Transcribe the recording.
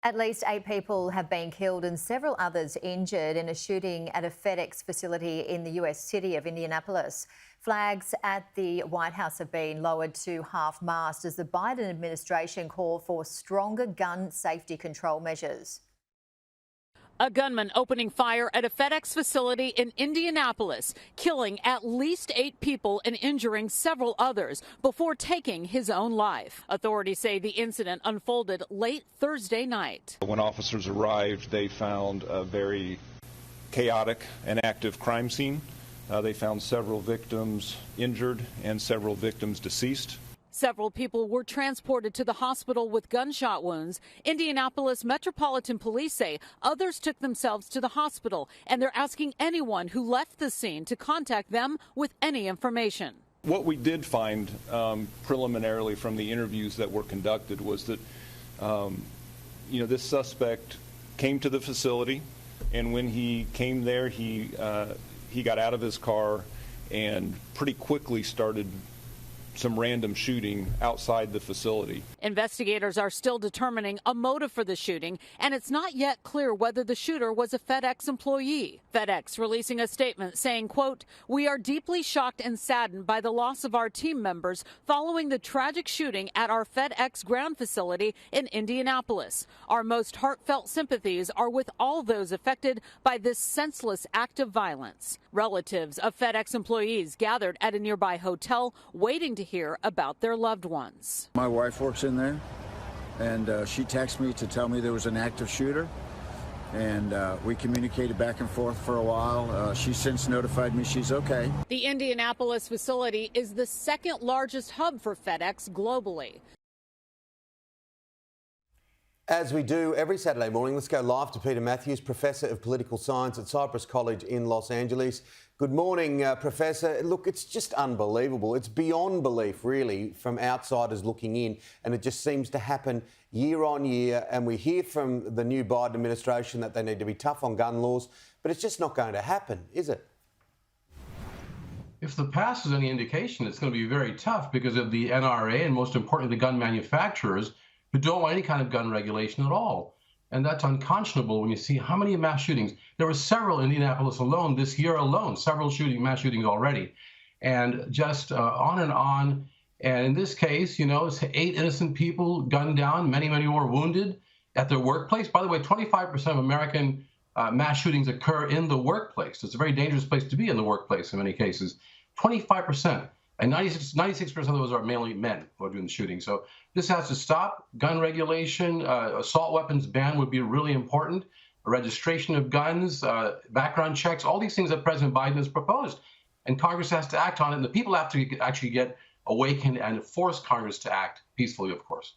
At least 8 people have been killed and several others injured in a shooting at a FedEx facility in the US city of Indianapolis. Flags at the White House have been lowered to half-mast as the Biden administration call for stronger gun safety control measures. A gunman opening fire at a FedEx facility in Indianapolis, killing at least 8 people and injuring several others before taking his own life. Authorities say the incident unfolded late Thursday night. When officers arrived, they found a very chaotic and active crime scene. They found several victims injured and several victims deceased. Several people were transported to the hospital with gunshot wounds. Indianapolis Metropolitan Police say others took themselves to the hospital, and they're asking anyone who left the scene to contact them with any information. What we did find preliminarily from the interviews that were conducted was that, this suspect came to the facility, and when he came there, he got out of his car and pretty quickly started some random shooting outside the facility. Investigators are still determining a motive for the shooting, and it's not yet clear whether the shooter was a FedEx employee. FedEx releasing a statement saying, quote, "We are deeply shocked and saddened by the loss of our team members following the tragic shooting at our FedEx ground facility in Indianapolis. Our most heartfelt sympathies are with all those affected by this senseless act of violence." Relatives of FedEx employees gathered at a nearby hotel waiting to hear about their loved ones. My wife works in there, and she texted me to tell me there was an active shooter, and we communicated back and forth for a while. She's since notified me she's okay. The Indianapolis facility is the second largest hub for FedEx globally. As we do every Saturday morning, let's go live to Peter Mathews, Professor of Political Science at Cypress College in Los Angeles. Good morning, Professor. Look, it's just unbelievable. It's beyond belief, really, from outsiders looking in, and it just seems to happen year on year. And we hear from the new Biden administration that they need to be tough on gun laws, but it's just not going to happen, is it? If the past is any indication, it's going to be very tough because of the NRA and, most importantly, the gun manufacturers who don't want any kind of gun regulation at all. And that's unconscionable when you see how many mass shootings. There were several in Indianapolis alone this year alone, several mass shootings already. And just on and on. And in this case, it's 8 innocent people gunned down, many more wounded at their workplace. By the way, 25% of American mass shootings occur in the workplace. It's a very dangerous place to be in the workplace in many cases. 25%. And 96% of those are mainly men who are doing the shooting. So this has to stop. Gun regulation, assault weapons ban would be really important. Registration of guns, background checks, all these things that President Biden has proposed. And Congress has to act on it. And the people have to actually get awakened and force Congress to act peacefully, of course.